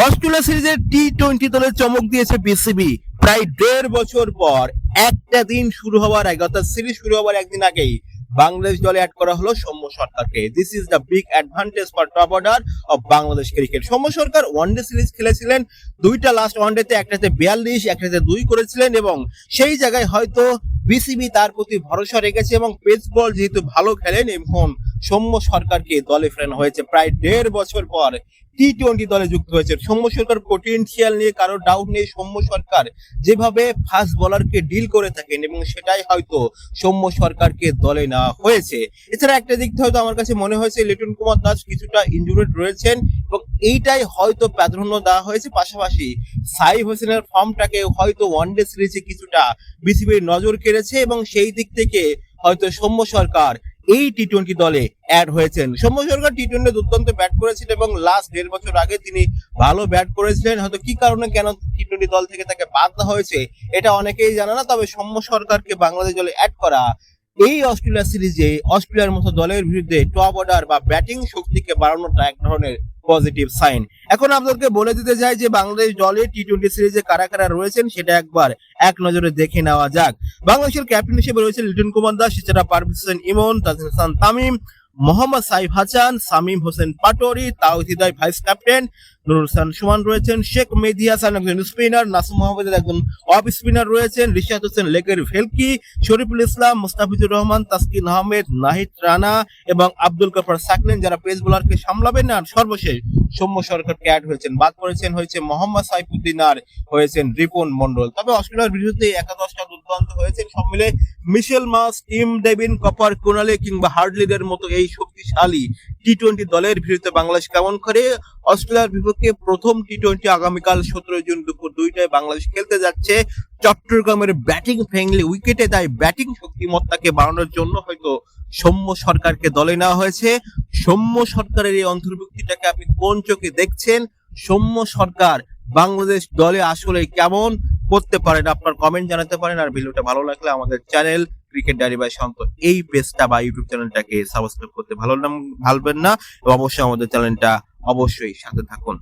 Australia সিরিজের টি-20 দলে চমক দিয়েছে বিসিবি। প্রায় 1.5 বছর পর একটা দিন শুরু হওয়ার আগে, অর্থাৎ সিরিজ শুরু হওয়ার একদিন আগেই বাংলাদেশ দলে অ্যাড করা হলো সৌম্য সরকারকে। This is the big advantage for top order of Bangladesh cricket. Soumya Sarkar one day series খেলেছিলেন, দুইটা লাস্ট ওয়ানডেতে, একটাতে 42, একটাতে 2 করেছিলেন, এবং সেই জায়গায় হয়তো বিসিবি তার প্রতি ভরসা রেখেছে এবং পেস বল যেহেতু ভালো খেলেন, এবং সৌম্য সরকারকে দলে ফেরানো হয়েছে প্রায় 1.5 বছর পর। টি-20 দলে যুক্ত হয়েছে সৌম্য সরকার। পোটেনশিয়াল নিয়ে কারো ডাউট নেই। সৌম্য সরকার যেভাবে ফাস্ট বোলারকে ডিল করে থাকেন, এবং সেটাই হয়তো সৌম্য সরকারকে দলে নেওয়া হয়েছে। এছাড়া একটা দিক থেকে হয়তো আমার কাছে মনে হয়েছে লিটন কুমার দাস কিছুটা ইনজুরিড রয়েছেন, এবং এইটাই হয়তো প্রাধান্য দেওয়া হয়েছে। পাশাপাশি সাইফ হোসেনের ফর্মটাকে হয়তো ওয়ানডে সিরিজে কিছুটা বিসিবির নজর কেড়েছে, এবং সেই দিক থেকে হয়তো সৌম্য সরকার এই টি-20 দলে অ্যাড হয়েছেন। সৌম্য সরকার টি-20 দুর্দান্ত ব্যাট করেছিলেন, এবং লাস্ট 1.5 বছর আগে তিনি ভালো ব্যাট করেছিলেন। হয়তো কি কারণে কেন টি-20 দল থেকে তাকে বাদ দেওয়া হয়েছে এটা অনেকেই জানে না। তবে সৌম্য সরকারকে বাংলাদেশ দলে অ্যাড করা এই অস্ট্রেলিয়া সিরিজে অস্ট্রেলিয়ার মতো দলের বিরুদ্ধে টপ অর্ডার বা ব্যাটিং শক্তিকে বাড়ানোটা এক ধরনের পজিটিভ সাইন। এখন আপনাদেরকে বলে দিতে চাই যে বাংলাদেশ দলে টি-20 সিরিজে কারা কারা রয়েছেন সেটা একবার এক নজরে দেখে নেওয়া যাক। বাংলাদেশের ক্যাপ্টেন হিসেবে রয়েছে লিটন কুমার দাস, এছাড়া পারভেজ হোসেন ইমন, তাজকিন হাসান তামিম, মোহাম্মদ সাইফ হাসান, শামীম হোসেন পাটোয়ারি, তাওহিদ হৃদয় ভাইস ক্যাপ্টেন, নুরুল হাসান সুমন রয়েছেন, শেখ মেহেদী হাসান একজন স্পিনার, নাসুম মোহাম্মদ একজন অফ স্পিনার রয়েছেন, রিশাদ হোসেন লেগের ভেলকি, শরীফুল ইসলাম, মুস্তাফিজুর রহমান, তাসকিন আহমেদ, নাহিদ রানা এবং আব্দুল গফর সাকলেন যারা পেস বোলারকে সামলাবেন। আর সর্বশেষ সৌম্য সরকারকে অ্যাড হয়েছেন, বাদ করেছেন হয়েছে মোহাম্মদ সাইফুদ্দিন আর হয়েছেন রিপন মন্ডল। তবে অস্ট্রেলিয়ার বিরুদ্ধে একাদশটা দুর্দান্ত হয়েছেন। সব মিলে মিশেল মাস, টিম ডেভিন, কপার কোনালে কিংবা হার্ডলিদের মতো এই শক্তিশালী টি-20 দলের বিরুদ্ধে বাংলাদেশ কেমন করে। অস্ট্রেলিয়ার বিপক্ষে প্রথম টি-20 আগামীকাল 17 জুন দুপুর 2টায় বাংলাদেশ খেলতে যাচ্ছে চট্টগ্রামের ব্যাটিং ফ্রেন্ডলি উইকেটে। তাই ব্যাটিং শক্তিমত্তাকে বাড়ানোর জন্য হয়তো সৌম্য সরকারকে দলে নেওয়া হয়েছে। সৌম্য সরকারের এই অন্তর্ভুক্তিটাকে আপনি কোন চোখে দেখছেন? সৌম্য সরকার বাংলাদেশ দলে আসলে কেমন করতে পারেন? আপনার কমেন্ট জানাতে পারেন। আর ভিডিওটা ভালো লাগলে আমাদের চ্যানেল ক্রিকেট ডায়েরি বাই শান্ত এই পেজটা বা ইউটিউব চ্যানেলটাকে সাবস্ক্রাইব করতে ভালো ভুলবেন না, এবং অবশ্যই আমাদের চ্যানেলটা অবশ্যই সাথে থাকুন।